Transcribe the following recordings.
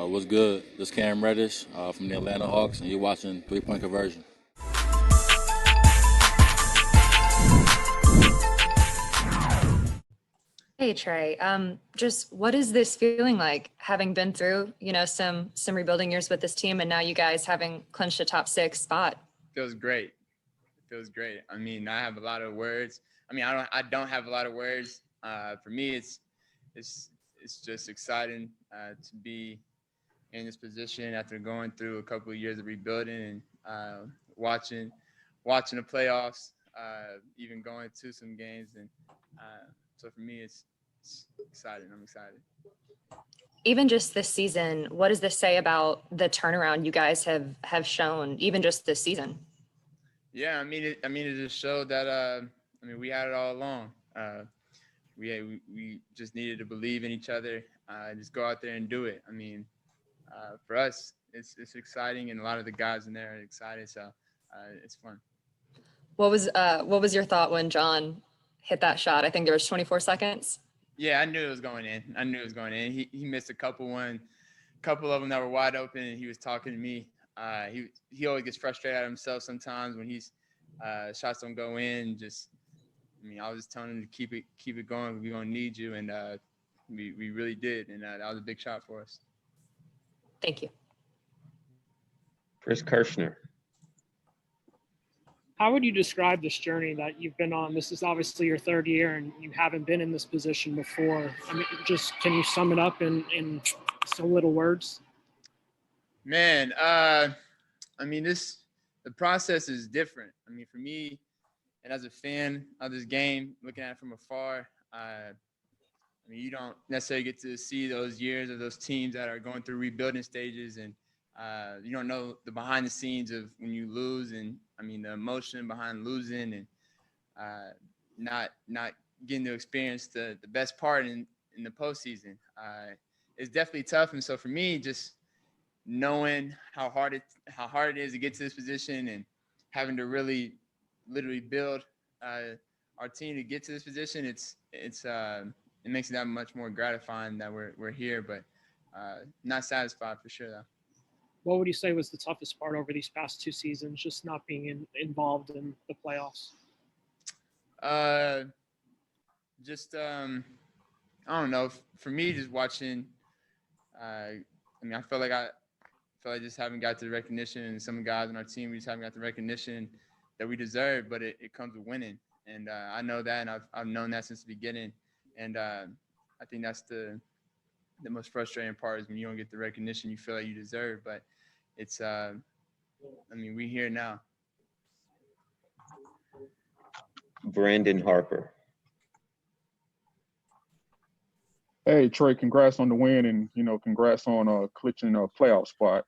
What's good? This Cam Reddish from the Atlanta Hawks, and you're watching Three Point Conversion. Hey Trey, just what is this feeling like having been through, some rebuilding years with this team and now you guys having clinched a top 6 spot? Feels great. It feels great. I mean, I have a lot of words. I don't have a lot of words. For me, it's just exciting to be in this position after going through a couple of years of rebuilding and watching the playoffs, even going to some games, and so for me, it's exciting. I'm excited. Even just this season, what does this say about the turnaround you guys have shown, even just this season? Yeah, it just showed that we had it all along. We just needed to believe in each other, just go out there and do it. For us, it's exciting, and a lot of the guys in there are excited, so it's fun. What was your thought when John hit that shot? I think there was 24 seconds. Yeah, I knew it was going in. He missed a couple of them that were wide open, and he was talking to me. He always gets frustrated at himself sometimes when he's shots don't go in. I was just telling him to keep it going. We're gonna need you, and we really did, and that was a big shot for us. Thank you. Chris Kirschner. How would you describe this journey that you've been on? This is obviously your third year and you haven't been in this position before. Just can you sum it up in some little words? Man, the process is different. For me, and as a fan of this game, looking at it from afar, you don't necessarily get to see those years of those teams that are going through rebuilding stages, and you don't know the behind the scenes of when you lose, and the emotion behind losing, and not getting to experience the best part in the postseason. It's definitely tough, and so for me, just knowing how hard it is to get to this position, and having to really literally build our team to get to this position, it makes it that much more gratifying that we're here, but not satisfied for sure though. What would you say was the toughest part over these past 2 seasons, just not being involved in the playoffs? I don't know. For me, just watching, I feel like I just haven't got the recognition, and some guys on our team, we just haven't got the recognition that we deserve, but it comes with winning. And I know that, and I've known that since the beginning. And I think that's the most frustrating part, is when you don't get the recognition you feel like you deserve. But it's, we're here now. Brandon Harper. Hey Trey, congrats on the win, and congrats on clinching a playoff spot.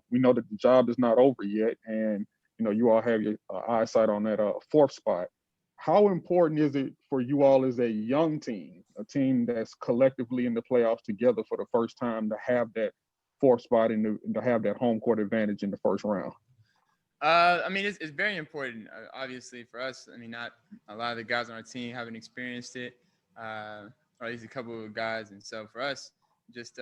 We know that the job is not over yet, and you all have your eyesight on that fourth spot. How important is it for you all as a young team, a team that's collectively in the playoffs together for the first time, to have that fourth spot and to have that home court advantage in the first round? It's very important, obviously, for us. Not a lot of the guys on our team haven't experienced it, or at least a couple of guys. And so for us, just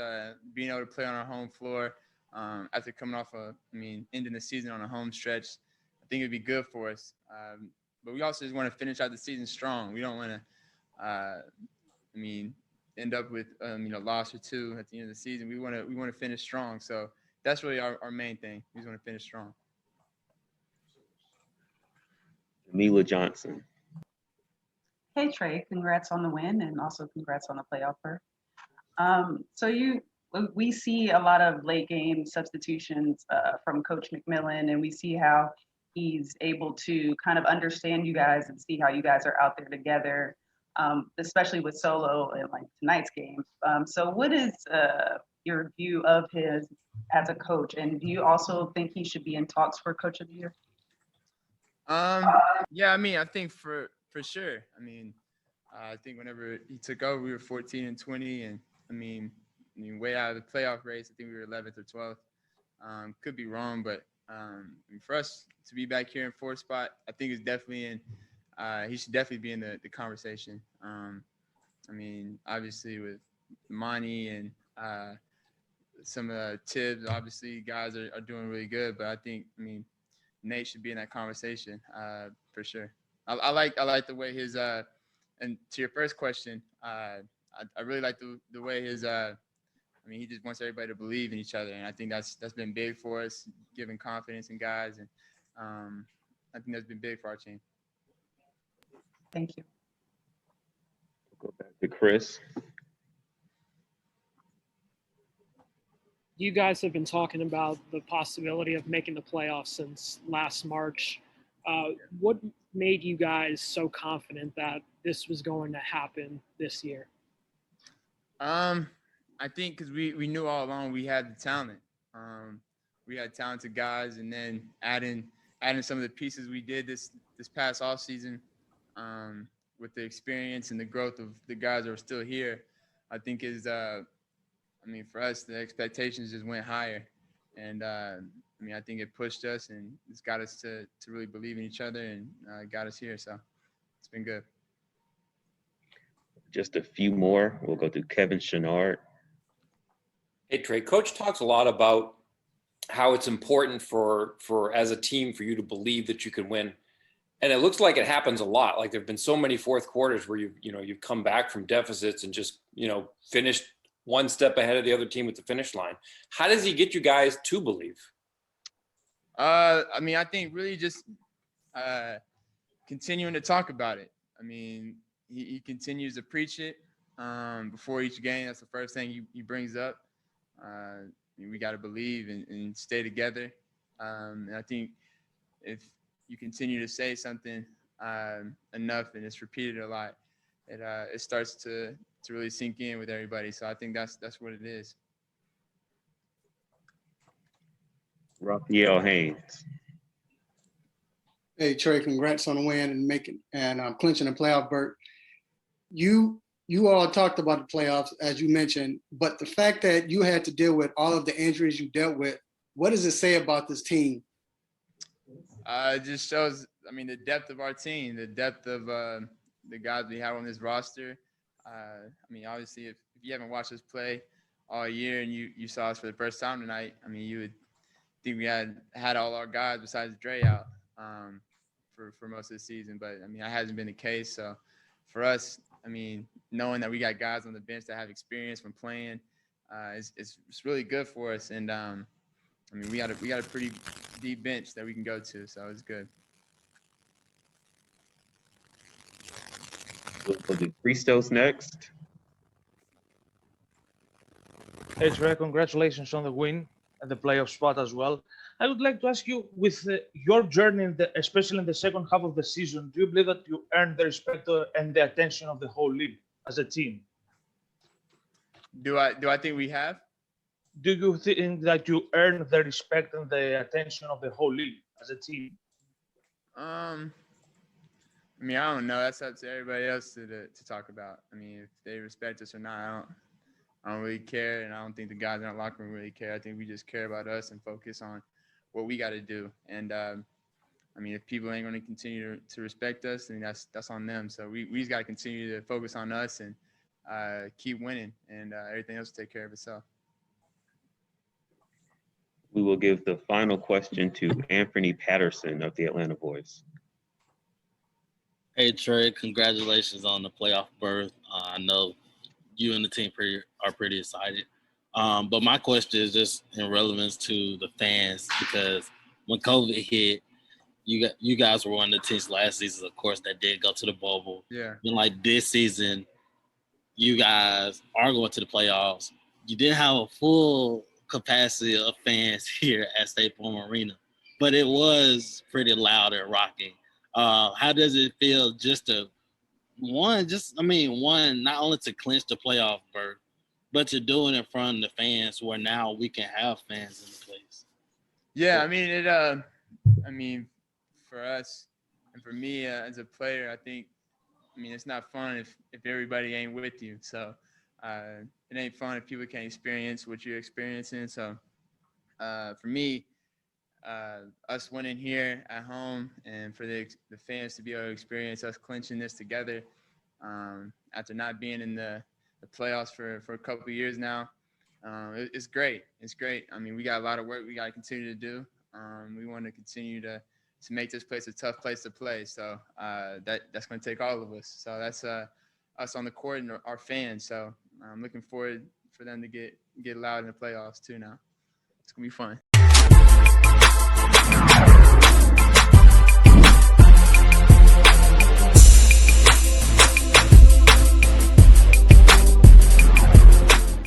being able to play on our home floor after coming off ending the season on a home stretch, I think it'd be good for us. But we also just want to finish out the season strong. We don't want to, end up with a loss or two at the end of the season. We want to finish strong. So that's really our main thing. We just want to finish strong. Mila Johnson. Hey Trey, congrats on the win, and also congrats on the playoff berth. We see a lot of late game substitutions from Coach McMillan, and we see how he's able to kind of understand you guys and see how you guys are out there together, especially with Solo in like tonight's game. So what is your view of his as a coach, and do you also think he should be in talks for Coach of the Year? I think for sure. I think whenever he took over, we were 14-20, and way out of the playoff race. I think we were 11th or 12th. Could be wrong, but for us to be back here in fourth spot, I think it's definitely he should definitely be in the conversation. Obviously with Monty and some Tibbs. Obviously, guys are doing really good, but I mean, Nate should be in that conversation for sure. I like the way his and to your first question, I really like the way his I mean, he just wants everybody to believe in each other, and I think that's been big for us, giving confidence in guys, and I think that's been big for our team. Thank you. Go back to Chris. You guys have been talking about the possibility of making the playoffs since last March. What made you guys so confident that this was going to happen this year? I think because we knew all along we had the talent. We had talented guys, and then adding some of the pieces we did this past offseason, with the experience and the growth of the guys that are still here, I think is I mean, for us, the expectations just went higher. And, I mean, I think it pushed us and it's got us to really believe in each other and got us here. So it's been good. Just a few more. We'll go to Kevin Chenard. Hey, Trae, Coach talks a lot about how it's important for as a team for you to believe that you can win. And it looks like it happens a lot. Like there have been so many fourth quarters where you've come back from deficits and just, finished one step ahead of the other team at the finish line. How does he get you guys to believe? I mean, I think really just continuing to talk about it. I mean, he continues to preach it before each game. That's the first thing he brings up. I mean, we got to believe and stay together. And I think if you continue to say something enough and it's repeated a lot, it starts to really sink in with everybody. So I think that's what it is. Raphael Haynes. Hey Trey, congrats on the win and clinching the playoff berth. You all talked about the playoffs as you mentioned, but the fact that you had to deal with all of the injuries you dealt with, what does it say about this team? It just shows, I mean, the depth of our team, the depth of the guys we have on this roster. I mean, obviously, if you haven't watched us play all year and you saw us for the first time tonight, I mean, you would think we had all our guys besides Dre out for most of the season. But, I mean, that hasn't been the case. So, for us, I mean, knowing that we got guys on the bench that have experience from playing, it's really good for us. And, I mean, we got a pretty deep bench that we can go to, so it's good. We'll do Christos next. Hey Trey, congratulations on the win and the playoff spot as well. I would like to ask you, with your journey, especially in the second half of the season, do you believe that you earned the respect and the attention of the whole league as a team? Do I think we have? Do you think that you earned the respect and the attention of the whole league as a team? I mean, I don't know. That's up to everybody else to talk about. I mean, if they respect us or not, I don't really care, and I don't think the guys in our locker room really care. I think we just care about us and focus on what we got to do. And I mean, if people ain't going to continue to respect us, then that's on them. So we just got to continue to focus on us and keep winning, and everything else will take care of itself. We will give the final question to Anthony Patterson of the Atlanta Boys. Hey Trey, congratulations on the playoff berth. I know you and the team are pretty excited. But my question is just in relevance to the fans, because when COVID hit, you guys were one of the teams last season, of course, that did go to the bubble. Yeah. And like this season, you guys are going to the playoffs. You didn't have a full capacity of fans here at State Farm Arena, but it was pretty loud and rocking. How does it feel just one, not only to clinch the playoff berth, but to do it in front of the fans where now we can have fans in the place? Yeah, I mean, for us and for me as a player, I mean, it's not fun if everybody ain't with you. So it ain't fun if people can't experience what you're experiencing. So for me, us winning here at home and for the fans to be able to experience us clinching this together after not being in the playoffs for a couple of years now, It's great. It's great. I mean, we got a lot of work we got to continue to do. We want to continue to make this place a tough place to play. So that's going to take all of us. So that's us on the court and our fans. So I'm looking forward for them to get loud in the playoffs too now. It's going to be fun.